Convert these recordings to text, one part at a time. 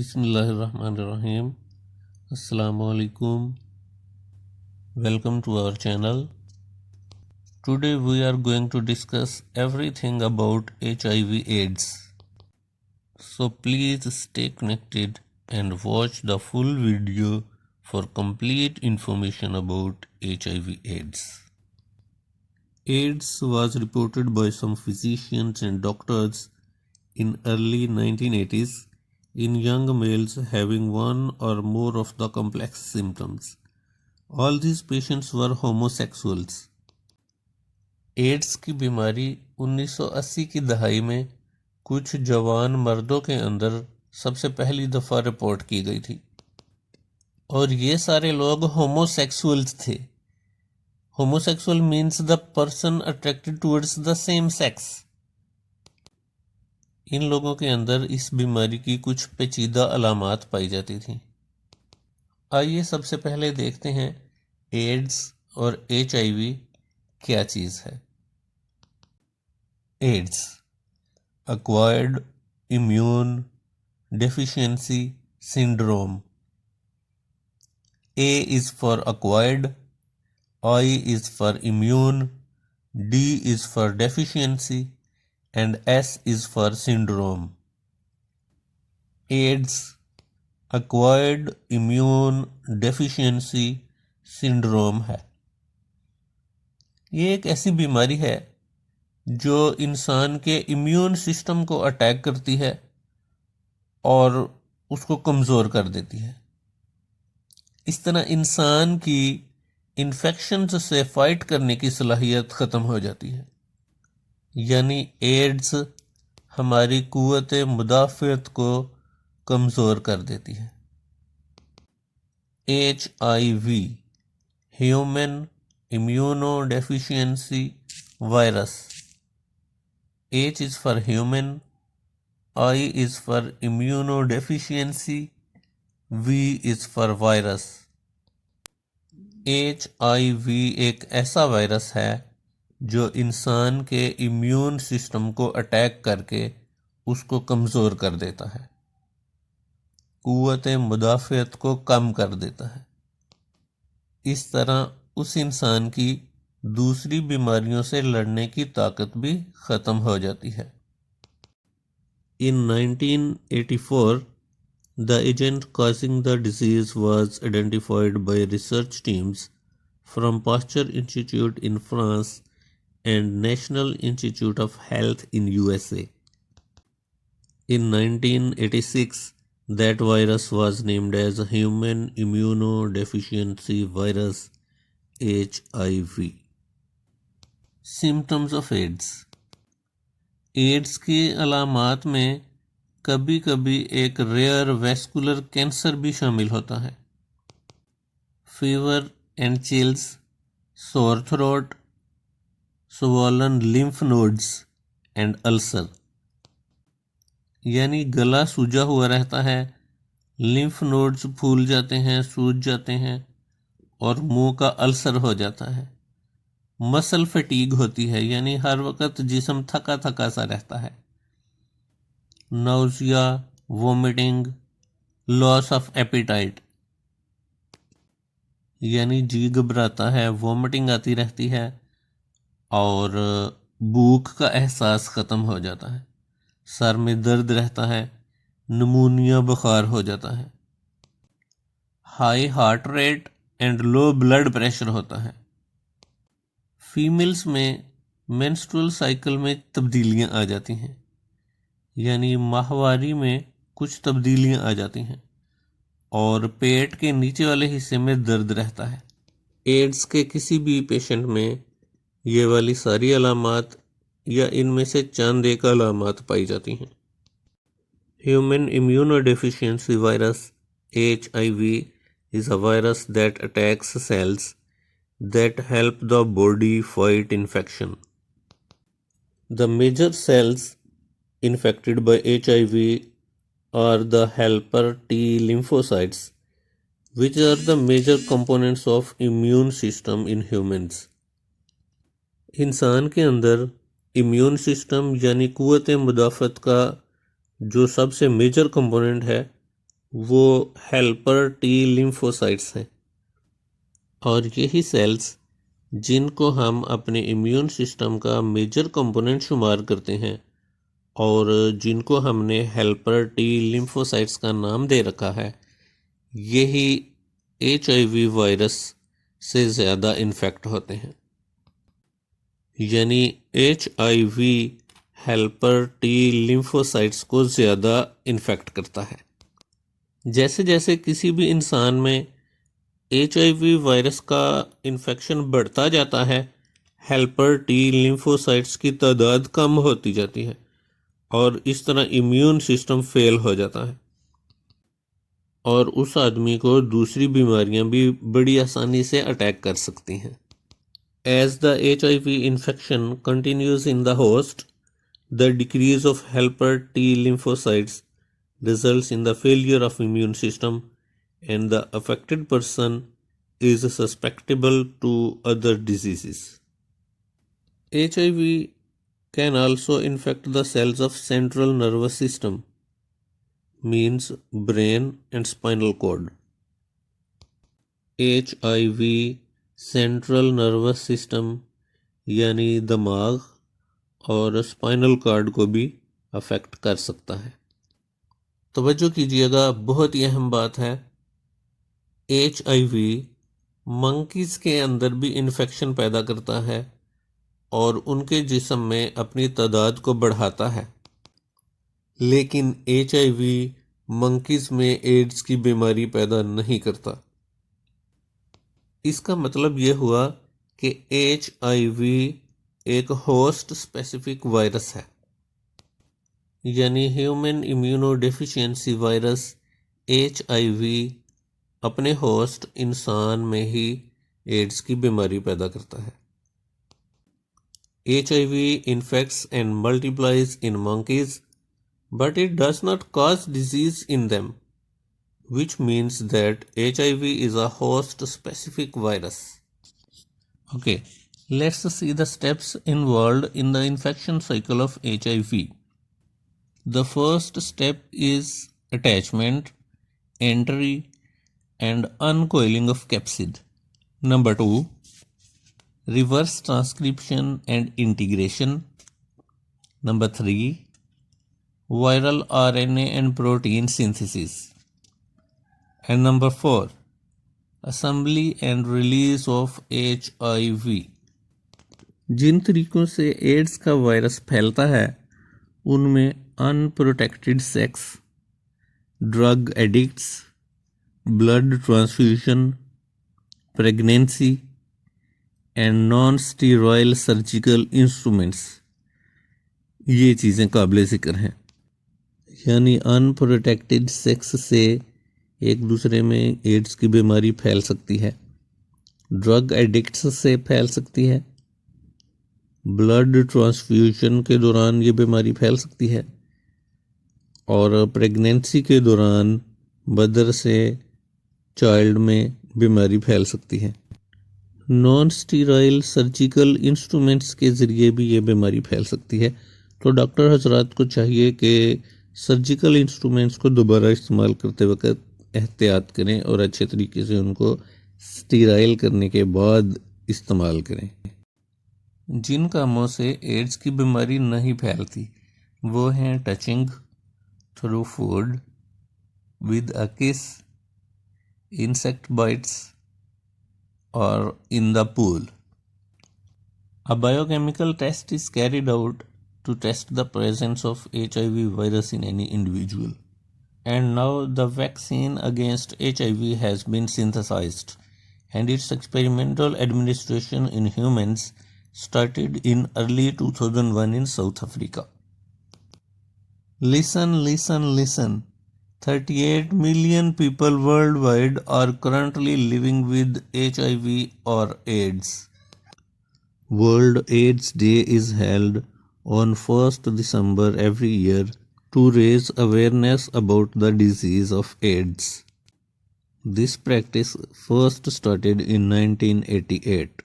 Bismillahirrahmanirrahim. Assalamu alaikum. Welcome to our channel. Today we are going to discuss everything about HIV/AIDS. So please stay connected and watch the full video for complete information about HIV/AIDS. AIDS was reported by some physicians and doctors in early 1980s in young males having one or more of the complex symptoms. All these patients were homosexuals. AIDS की बीमारी 1980 की दहाई में कुछ जवान मर्दों के अंदर सबसे पहली दफ़ा रिपोर्ट की गई थी और ये सारे लोग होमोसेक्सुअल्स थे. Homosexual means the person attracted towards the same sex. इन लोगों के अंदर इस बीमारी की कुछ पेचीदा अलामात पाई जाती थी. आइए सबसे पहले देखते हैं एड्स और HIV क्या चीज़ है. Ads acquired immune deficiency syndrome. A is for acquired, I is for immune, D is for deficiency, and S is for syndrome. AIDS acquired immune deficiency syndrome है. ये एक ऐसी बीमारी है जो इंसान के इम्यून सिस्टम को अटैक करती है और उसको कमज़ोर कर देती है. इस तरह इंसान की इन्फेक्शंस से फाइट करने की सलाहियत ख़त्म हो जाती है. यानी एड्स हमारी कुव्वत मुदाफ़ियत को कमज़ोर कर देती है. HIV human immunodeficiency virus. H is for human, I is for immunodeficiency, V is for virus. HIV एक ऐसा वायरस है जो इंसान के इम्यून सिस्टम को अटैक करके उसको कमज़ोर कर देता है, कुव्वत मुदाफ़ियत को कम कर देता है. इस तरह उस इंसान की दूसरी बीमारियों से लड़ने की ताकत भी ख़त्म हो जाती है. In 1984, the agent causing the disease was identified by research teams from Pasteur Institute in France and National Institute of Health in USA. In 1986, that virus was named as Human Immunodeficiency Virus HIV. Symptoms of AIDS. AIDS की अलामात में कभी कभी एक rare vascular cancer भी शामिल होता है. Fever and chills, sore throat, swollen lymph nodes and ulcer. यानी गला सूजा हुआ रहता है, लिम्फ नोड्स फूल जाते हैं, सूज जाते हैं और मुंह का अल्सर हो जाता है. मसल फटीग होती है, यानी हर वक्त जिस्म थका थका सा रहता है. Nausea, vomiting, loss of appetite, यानी जी घबराता है, वोमिटिंग आती रहती है और भूख का एहसास ख़त्म हो जाता है. सर में दर्द रहता है, नमूनिया बुखार हो जाता है. High heart rate and low blood pressure होता है. फीमेल्स में मेंस्ट्रुअल साइकिल में तब्दीलियां आ जाती हैं, यानी माहवारी में कुछ तब्दीलियां आ जाती हैं और पेट के नीचे वाले हिस्से में दर्द रहता है. एड्स के किसी भी पेशेंट में ये वाली सारी अलामात या इनमें से चंद एक अलामात पाई जाती हैं. Human immunodeficiency virus HIV is a virus that attacks cells that help the body fight infection. The major cells infected by HIV are the helper T lymphocytes, which are the major components of immune system in humans. इंसान के अंदर immune system यानी कुव्वत मुदाफ़त का जो सबसे major component है वो helper T lymphocytes हैं, और यही सेल्स जिनको हम अपने इम्यून सिस्टम का मेजर कंपोनेंट शुमार करते हैं और जिनको हमने हेल्पर टी लिम्फोसाइट्स का नाम दे रखा है, यही HIV वायरस से ज़्यादा इन्फेक्ट होते हैं। यानी HIV हेल्पर टी लिम्फोसाइट्स को ज़्यादा इन्फेक्ट करता है। जैसे जैसे किसी भी इंसान में HIV वायरस का इन्फेक्शन बढ़ता जाता है, हेल्पर टी लिम्फोसाइट्स की तादाद कम होती जाती है और इस तरह इम्यून सिस्टम फेल हो जाता है और उस आदमी को दूसरी बीमारियां भी बड़ी आसानी से अटैक कर सकती हैं। As the HIV infection continues in the host, the decrease of helper T lymphocytes results in the failure of immune system and the affected person is susceptible to other diseases. HIV can also infect the cells of central nervous system, means brain and spinal cord. HIV central nervous system यानी दिमाग और spinal cord को भी affect कर सकता है। तवज्जो कीजिएगा, बहुत ही अहम बात है। HIV मंकीज़ के अंदर भी इन्फेक्शन पैदा करता है और उनके जिस्म में अपनी तादाद को बढ़ाता है, लेकिन HIV मंकीज़ में एड्स की बीमारी पैदा नहीं करता। इसका मतलब ये हुआ कि HIV एक होस्ट स्पेसिफिक वायरस है, यानी ह्यूमन इम्यूनोडेफिशिएंसी वायरस HIV अपने होस्ट इंसान में ही एड्स की बीमारी पैदा करता है। HIV infects and multiplies in monkeys, but it does not cause disease in them, which means that HIV is a host-specific virus. Okay, let's see the steps involved in the infection cycle of HIV. The first step is attachment, entry, and uncoiling of capsid. Number 2, reverse transcription and integration. Number 3, viral RNA and protein synthesis. And number 4, assembly and release of HIV. जिन तरीकों से ads का virus फैलता है उनमें unprotected sex, drug addicts, blood transfusion, pregnancy and non sterile surgical instruments, ये चीज़ें काबिल ज़िक्र हैं। यानी अनप्रोटेक्टेड सेक्स से एक दूसरे में एड्स की बीमारी फैल सकती है, ड्रग एडिक्ट्स से फैल सकती है, ब्लड ट्रांसफ्यूजन के दौरान ये बीमारी फैल सकती है और प्रेगनेंसी के दौरान मदर से चाइल्ड में बीमारी फैल सकती है। नॉन स्टीराइल सर्जिकल इंस्ट्रूमेंट्स के ज़रिए भी ये बीमारी फैल सकती है। तो डॉक्टर हजरात को चाहिए कि सर्जिकल इंस्ट्रूमेंट्स को दोबारा इस्तेमाल करते वक्त एहतियात करें और अच्छे तरीके से उनको स्टीराइल करने के बाद इस्तेमाल करें। जिन कामों से एड्स की बीमारी नहीं फैलती वो हैं touching, through food, with a किस, इंसेक्ट बाइट्स और in the pool. A biochemical test is carried out to test the presence of HIV virus in any individual. And now the vaccine against HIV has been synthesized, and its experimental administration in humans started in early 2001 in South Africa. Listen, listen, listen. 38 million people worldwide are currently living with HIV or AIDS. World AIDS Day is held on 1st December every year to raise awareness about the disease of AIDS. This practice first started in 1988.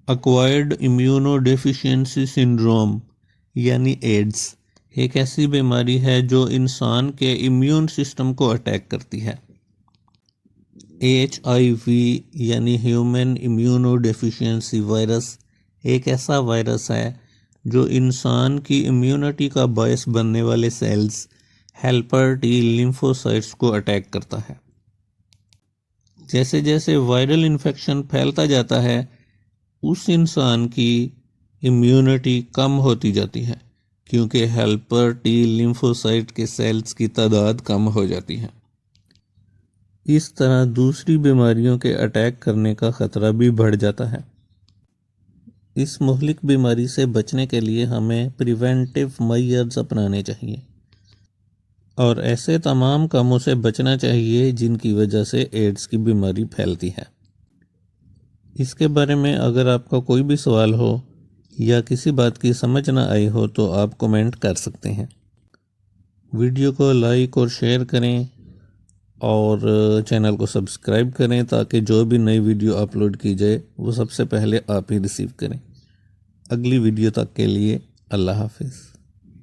Acquired immunodeficiency syndrome यानी ads एक ऐसी बीमारी है जो इंसान के immune system को attack करती है। HIV यानी ह्यूमन इम्यूनो डेफिशिएंसी वायरस एक ऐसा वायरस है जो इंसान की इम्यूनिटी का बायस बनने वाले सेल्स हेल्पर टी लिम्फोसाइट्स को अटैक करता है। जैसे जैसे वायरल इन्फेक्शन फैलता जाता है उस इंसान की इम्यूनिटी कम होती जाती है क्योंकि हेल्पर टी लिम्फोसाइट के सेल्स की तादाद कम हो जाती है। इस तरह दूसरी बीमारियों के अटैक करने का ख़तरा भी बढ़ जाता है। इस मुहलिक बीमारी से बचने के लिए हमें प्रिवेंटिव मेजर्स अपनाने चाहिए और ऐसे तमाम कामों से बचना चाहिए जिनकी वजह से एड्स की बीमारी फैलती है। इसके बारे में अगर आपका कोई भी सवाल हो या किसी बात की समझ ना आई हो तो आप कमेंट कर सकते हैं। वीडियो को लाइक और शेयर करें और चैनल को सब्सक्राइब करें ताकि जो भी नई वीडियो अपलोड की जाए वो सबसे पहले आप ही रिसीव करें। अगली वीडियो तक के लिए अल्लाह हाफिज़।